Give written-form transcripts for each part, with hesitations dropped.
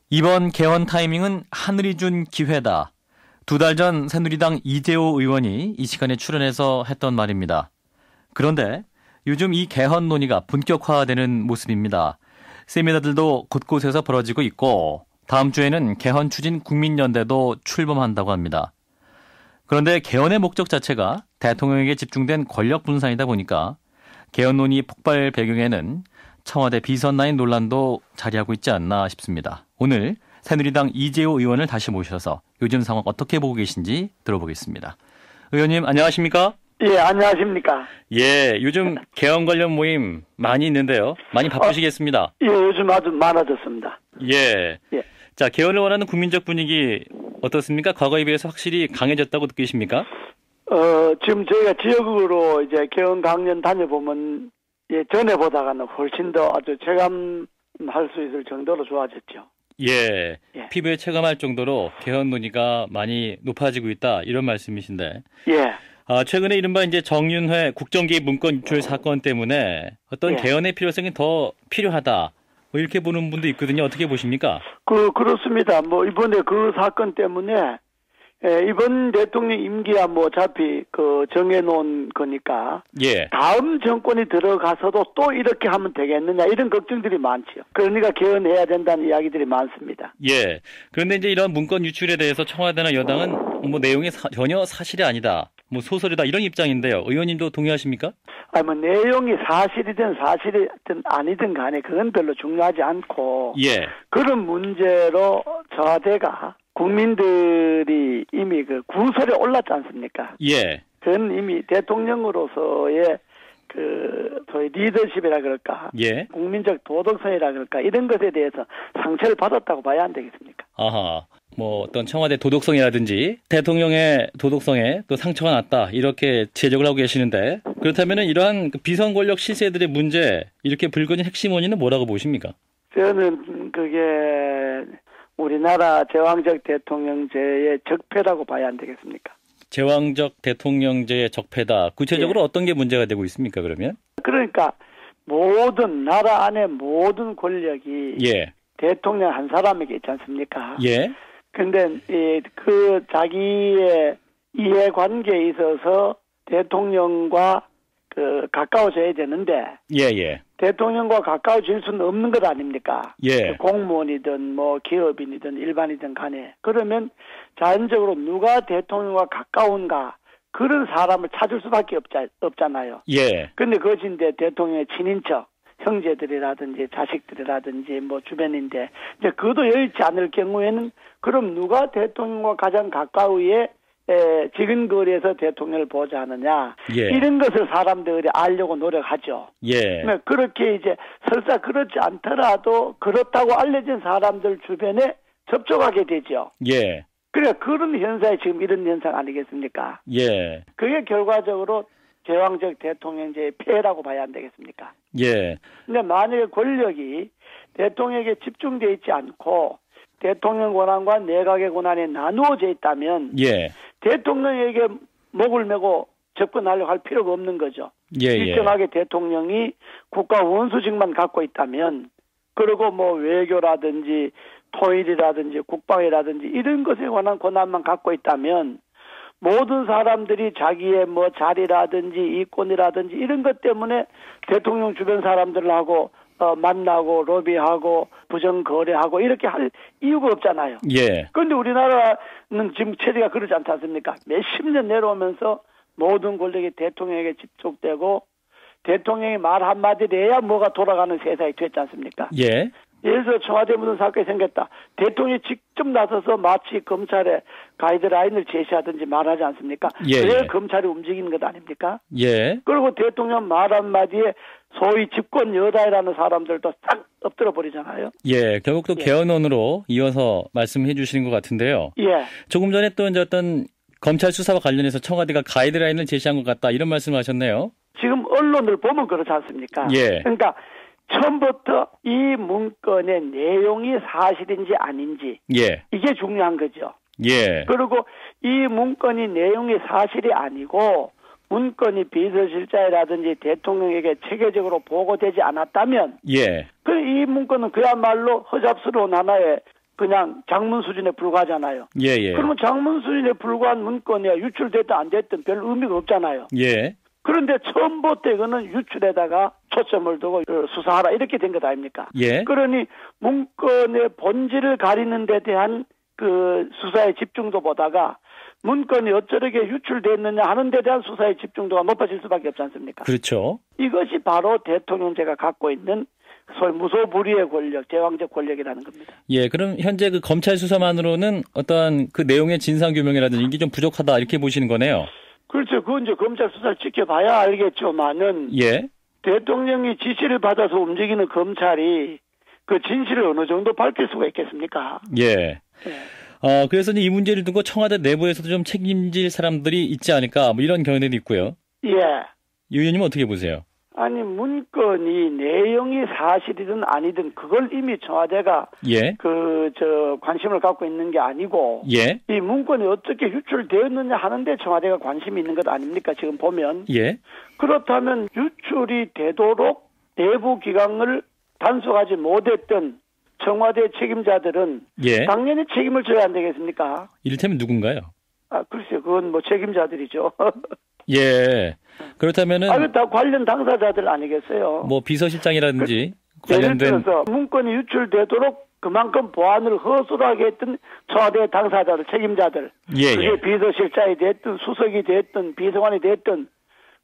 이번 개헌 타이밍은 하늘이 준 기회다. 2달 전 새누리당 이재호 의원이 이 시간에 출연해서 했던 말입니다. 그런데 요즘 이 개헌 논의가 본격화되는 모습입니다. 세미나들도 곳곳에서 벌어지고 있고 다음 주에는 개헌 추진 국민연대도 출범한다고 합니다. 그런데 개헌의 목적 자체가 대통령에게 집중된 권력 분산이다 보니까 개헌 논의 폭발 배경에는 청와대 비선라인 논란도 자리하고 있지 않나 싶습니다. 오늘 새누리당 이재호 의원을 다시 모셔서 요즘 상황 어떻게 보고 계신지 들어보겠습니다. 의원님 안녕하십니까? 예, 안녕하십니까? 예, 요즘 개헌 관련 모임 많이 있는데요. 많이 바쁘시겠습니다. 예, 요즘 아주 많아졌습니다. 예. 예. 자, 개헌을 원하는 국민적 분위기 어떻습니까? 과거에 비해서 확실히 강해졌다고 느끼십니까? 지금 저희가 지역으로 이제 개헌 강연 다녀보면 예, 전에 보다가는 훨씬 더 아주 체감할 수 있을 정도로 좋아졌죠. 예. 피부에 체감할 정도로 개헌 논의가 많이 높아지고 있다 이런 말씀이신데. 예. 최근에 이른바 이제 정윤회 국정기획 문건 유출 사건 때문에 어떤 개헌의 필요성이 더 필요하다. 뭐 이렇게 보는 분도 있거든요. 어떻게 보십니까? 그렇습니다. 뭐 이번에 그 사건 때문에 이번 대통령 임기야 뭐 어차피 정해놓은 거니까 예. 다음 정권이 들어가서도 또 이렇게 하면 되겠느냐 이런 걱정들이 많죠. 그러니까 개헌해야 된다는 이야기들이 많습니다. 예. 그런데 이제 이런 문건 유출에 대해서 청와대나 여당은 뭐 내용이 전혀 사실이 아니다. 뭐 소설이다 이런 입장인데요. 의원님도 동의하십니까? 뭐 내용이 사실이든 아니든 간에 그건 별로 중요하지 않고 예. 그런 문제로 청와대가 국민들이 이미 그 구설에 올랐지 않습니까? 예. 그건 이미 대통령으로서의 소위 리더십이라 그럴까? 예. 국민적 도덕성이라 그럴까? 이런 것에 대해서 상처를 받았다고 봐야 안 되겠습니까? 아하. 뭐 어떤 청와대 도덕성이라든지 대통령의 도덕성에 또 상처가 났다 이렇게 지적을 하고 계시는데 그렇다면 이러한 비선 권력 실세들의 문제 이렇게 불거진 핵심 원인은 뭐라고 보십니까? 저는 그게 우리나라 제왕적 대통령제의 적폐라고 봐야 안 되겠습니까? 제왕적 대통령제의 적폐다. 구체적으로 어떤 게 문제가 되고 있습니까, 그러면? 그러니까 모든 나라 안에 모든 권력이 대통령 한 사람에게 있지 않습니까? 예. 근데 그 자기의 이해관계에 있어서 대통령과 가까워져야 되는데 대통령과 가까워질 수는 없는 것 아닙니까? 예. 공무원이든 뭐 기업인이든 일반이든 간에 그러면 자연적으로 누가 대통령과 가까운가 그런 사람을 찾을 수밖에 없잖아요. 예. 근데 그것인데 대통령의 친인척 형제들이라든지 자식들이라든지 뭐 주변인데 이제 그것도 여의치 않을 경우에는 그럼 누가 대통령과 가장 가까이에 지근거리에서 대통령을 보자 하느냐 이런 것을 사람들이 알려고 노력하죠. 그렇게 이제 설사 그렇지 않더라도 그렇다고 알려진 사람들 주변에 접촉하게 되죠. 그러니까 그런 현상이 지금 이런 현상 아니겠습니까? 그게 결과적으로 제왕적 대통령제의 폐해라고 봐야 안 되겠습니까? 근데 만약에 권력이 대통령에게 집중되어 있지 않고 대통령 권한과 내각의 권한이 나누어져 있다면 대통령에게 목을 메고 접근하려고 할 필요가 없는 거죠. 일정하게 대통령이 국가 원수직만 갖고 있다면 그리고 뭐 외교라든지 통일이라든지 국방이라든지 이런 것에 관한 권한만 갖고 있다면 모든 사람들이 자기의 뭐 자리라든지 이권이라든지 이런 것 때문에 대통령 주변 사람들하고 만나고 로비하고 부정거래하고 이렇게 할 이유가 없잖아요. 그런데 우리나라는 지금 체제가 그렇지 않지 않습니까? 몇십 년 내려오면서 모든 권력이 대통령에게 집중되고 대통령이 말 한마디를 해야 뭐가 돌아가는 세상이 됐지 않습니까? 예를 들어 청와대 무슨 사건이 생겼다. 대통령이 직접 나서서 마치 검찰에 가이드라인을 제시하든지 말하지 않습니까? 왜 검찰이 움직이는 것 아닙니까? 그리고 대통령 말 한마디에 소위 집권 여당이라는 사람들도 싹 엎드려 버리잖아요. 결국 또 개헌론으로 이어서 말씀해 주시는 것 같은데요. 조금 전에 또 이제 어떤 검찰 수사와 관련해서 청와대가 가이드라인을 제시한 것 같다 이런 말씀을 하셨네요. 지금 언론을 보면 그렇지 않습니까? 그러니까 처음부터 이 문건의 내용이 사실인지 아닌지 이게 중요한 거죠. 그리고 이 문건이 내용이 사실이 아니고 문건이 비서실장이라든지 대통령에게 체계적으로 보고되지 않았다면 이 문건은 그야말로 허잡스러운 하나의 그냥 장문 수준에 불과하잖아요. 예, 예. 그러면 장문 수준에 불과한 문건이 유출됐든 안 됐든 별 의미가 없잖아요. 예. 그런데 처음부터 이거는 유출에다가 초점을 두고 수사하라 이렇게 된 것 아닙니까? 예. 그러니 문건의 본질을 가리는 데 대한 그 수사의 집중도 보다가 문건이 어쩌게 유출됐느냐 하는 데 대한 수사의 집중도가 높아질 수밖에 없지 않습니까? 그렇죠. 이것이 바로 대통령제가 갖고 있는 소위 무소불위의 권력, 제왕적 권력이라는 겁니다. 예, 그럼 현재 그 검찰 수사만으로는 어떠한 그 내용의 진상 규명이라든지 이게 좀 부족하다 이렇게 보시는 거네요. 그렇죠. 그건 이제 검찰 수사를 지켜봐야 알겠지만은 예. 대통령이 지시를 받아서 움직이는 검찰이 그 진실을 어느 정도 밝힐 수가 있겠습니까? 예. 예. 그래서 이제 이 문제를 두고 청와대 내부에서도 좀 책임질 사람들이 있지 않을까 뭐 이런 견해도 있고요. 예. 유 의원님은 어떻게 보세요? 아니 문건이 내용이 사실이든 아니든 그걸 이미 청와대가 예. 관심을 갖고 있는 게 아니고 예. 이 문건이 어떻게 유출되었느냐 하는데 청와대가 관심이 있는 것 아닙니까? 지금 보면. 예. 그렇다면 유출이 되도록 내부 기강을 단속하지 못했던 청와대 책임자들은 예. 당연히 책임을 져야 안 되겠습니까? 이를테면 누군가요? 글쎄요. 그건 뭐 책임자들이죠. 예. 그렇다면은 다 관련 당사자들 아니겠어요? 뭐 비서실장이라든지 예를 관련된 들어서 문건이 유출되도록 그만큼 보안을 허술하게 했던 청와대 당사자들, 책임자들. 예, 그게 예. 비서실장이 됐든 수석이 됐든 비서관이 됐든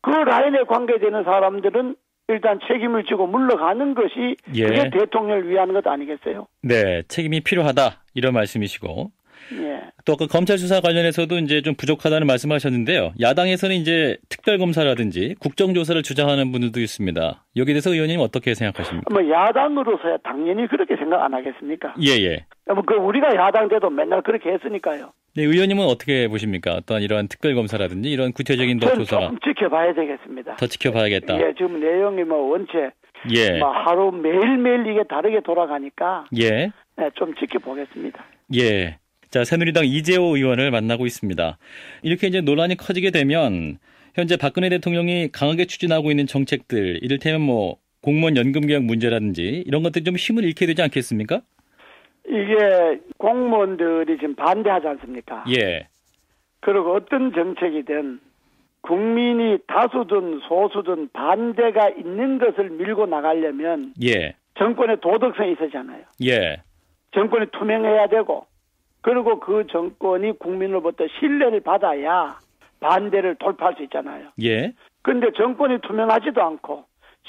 그 라인에 관계되는 사람들은 일단 책임을 지고 물러가는 것이 예. 그게 대통령을 위한 것 아니겠어요? 네, 책임이 필요하다 이런 말씀이시고 예. 또 아까 검찰 수사 관련해서도 이제 좀 부족하다는 말씀하셨는데요. 야당에서는 이제 특별검사라든지 국정조사를 주장하는 분들도 있습니다. 여기에 대해서 의원님 어떻게 생각하십니까? 뭐 야당으로서야 당연히 그렇게 생각 안 하겠습니까? 예. 그 우리가 야당 때도 맨날 그렇게 했으니까요. 네, 의원님은 어떻게 보십니까? 어떤 이러한 특별검사라든지 이런 구체적인 더 조사가 좀 지켜봐야 되겠습니다. 더 지켜봐야겠다. 예, 지금 내용이 뭐 원체 예. 뭐 하루 매일매일 이게 다르게 돌아가니까 예. 네, 좀 지켜보겠습니다. 예. 자, 새누리당 이재호 의원을 만나고 있습니다. 이렇게 이제 논란이 커지게 되면 현재 박근혜 대통령이 강하게 추진하고 있는 정책들, 이를테면 뭐 공무원 연금 개혁 문제라든지 이런 것들이 좀 힘을 잃게 되지 않겠습니까? 이게 공무원들이 지금 반대하지 않습니까? 예. 그리고 어떤 정책이든 국민이 다수든 소수든 반대가 있는 것을 밀고 나가려면 예. 정권의 도덕성이 있어야잖아요. 예. 정권이 투명해야 되고 그리고 그 정권이 국민으로부터 신뢰를 받아야 반대를 돌파할 수 있잖아요. 예. 그런데 정권이 투명하지도 않고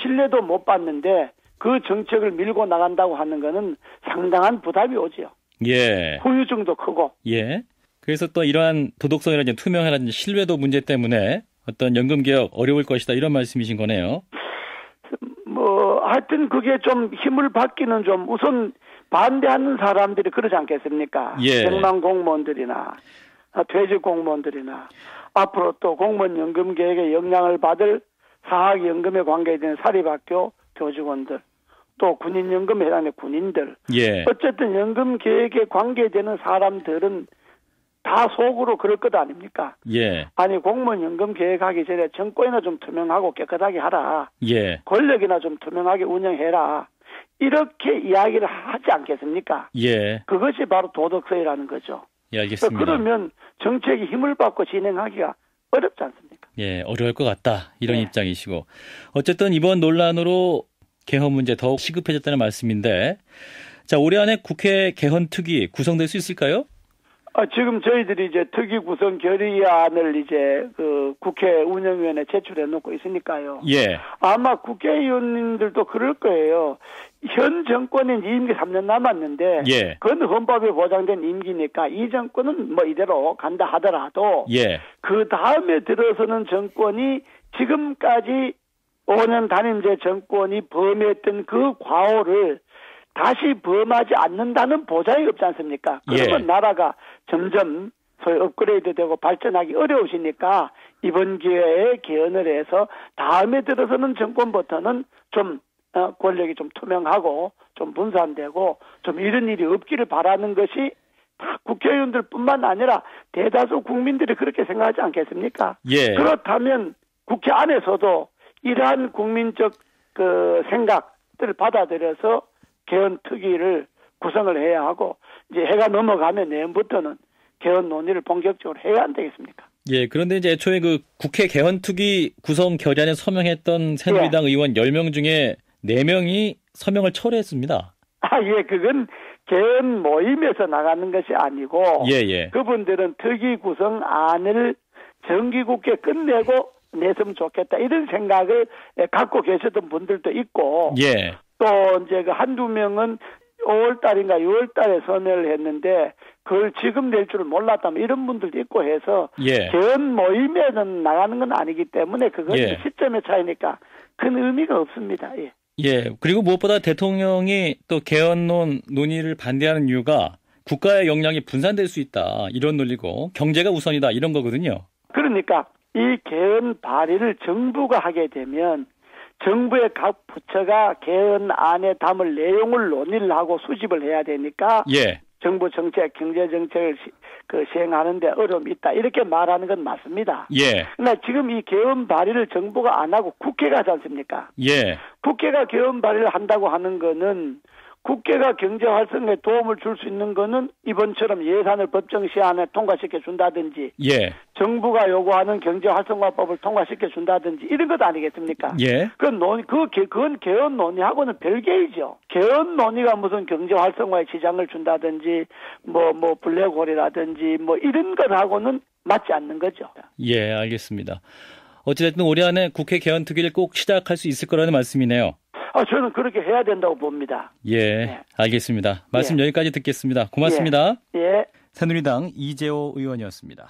신뢰도 못 받는데 그 정책을 밀고 나간다고 하는 거는 상당한 부담이 오지요. 예. 후유증도 크고. 예. 그래서 또 이러한 도덕성이라든지 투명이라든지 신뢰도 문제 때문에 어떤 연금 개혁 어려울 것이다 이런 말씀이신 거네요. 뭐 하여튼 그게 좀 힘을 받기는 좀 우선 반대하는 사람들이 그러지 않겠습니까? 예. 백만 공무원들이나 퇴직 공무원들이나 앞으로 또 공무원 연금 계획에 영향을 받을 사학연금에 관계되는 사립학교 교직원들 또 군인연금에 해당하는 군인들 예. 어쨌든 연금 계획에 관계되는 사람들은 다 속으로 그럴 것 아닙니까? 예. 아니 공무원 연금 계획하기 전에 정권이나 좀 투명하고 깨끗하게 하라. 예. 권력이나 좀 투명하게 운영해라. 이렇게 이야기를 하지 않겠습니까? 예. 그것이 바로 도덕성이라는 거죠. 예, 알겠습니다. 그러면 정책이 힘을 받고 진행하기가 어렵지 않습니까? 예, 어려울 것 같다. 이런 네. 입장이시고. 어쨌든 이번 논란으로 개헌 문제 더욱 시급해졌다는 말씀인데, 자, 올해 안에 국회 개헌 특위 구성될 수 있을까요? 지금 저희들이 이제 특위 구성 결의안을 이제 그 국회 운영위원회에 제출해 놓고 있으니까요. 예. 아마 국회의원님들도 그럴 거예요. 현 정권은 임기 3년 남았는데, 예. 그건 헌법에 보장된 임기니까 이 정권은 뭐 이대로 간다 하더라도, 예. 그 다음에 들어서는 정권이 지금까지 5년 단임제 정권이 범했던 그 과오를 다시 범하지 않는다는 보장이 없지 않습니까? 그러면 예. 나라가 점점 소위 업그레이드되고 발전하기 어려우시니까 이번 기회에 개헌을 해서 다음에 들어서는 정권부터는 좀 권력이 좀 투명하고 좀 분산되고 좀 이런 일이 없기를 바라는 것이 다 국회의원들뿐만 아니라 대다수 국민들이 그렇게 생각하지 않겠습니까? 예. 그렇다면 국회 안에서도 이러한 국민적 그 생각들을 받아들여서 개헌 특위를 구성을 해야 하고 이제 해가 넘어가면 내년부터는 개헌 논의를 본격적으로 해야 안 되겠습니까? 예, 그런데 이제 애초에 그 국회 개헌특위 구성 결의안에 서명했던 새누리당 의원 10명 중에 4명이 서명을 철회했습니다. 예, 그건 개헌 모임에서 나가는 것이 아니고 예. 그분들은 특위 구성안을 정기국회 끝내고 냈으면 좋겠다 이런 생각을 갖고 계셨던 분들도 있고 예. 또 이제 그 한두 명은 5월 달인가 6월 달에 서명을 했는데 그걸 지금 낼 줄 몰랐다면 이런 분들도 있고 해서 예. 개헌 모임에는 나가는 건 아니기 때문에 그건 예. 시점의 차이니까 큰 의미가 없습니다. 예. 예. 그리고 무엇보다 대통령이 또 개헌론 논의를 반대하는 이유가 국가의 역량이 분산될 수 있다. 이런 논리고 경제가 우선이다. 이런 거거든요. 그러니까 이 개헌 발의를 정부가 하게 되면 정부의 각 부처가 개헌안에 담을 내용을 논의를 하고 수집을 해야 되니까 예. 정부 정책, 경제 정책을 시행하는데 어려움이 있다. 이렇게 말하는 건 맞습니다. 예. 그러나 지금 이 개헌 발의를 정부가 안 하고 국회가 하지 않습니까? 예. 국회가 개헌 발의를 한다고 하는 거는 국회가 경제 활성화에 도움을 줄 수 있는 거는 이번처럼 예산을 법정 시한에 통과시켜 준다든지 예. 정부가 요구하는 경제 활성화법을 통과시켜 준다든지 이런 것 아니겠습니까? 예. 그건 개헌 논의하고는 별개이죠. 개헌 논의가 무슨 경제 활성화에 지장을 준다든지 뭐 블랙홀이라든지 뭐 이런 것하고는 맞지 않는 거죠. 예, 알겠습니다. 어찌됐든 올해 안에 국회 개헌 특위를 꼭 시작할 수 있을 거라는 말씀이네요. 저는 그렇게 해야 된다고 봅니다. 예, 네. 알겠습니다. 말씀 여기까지 듣겠습니다. 고맙습니다. 예. 새누리당 이재호 의원이었습니다.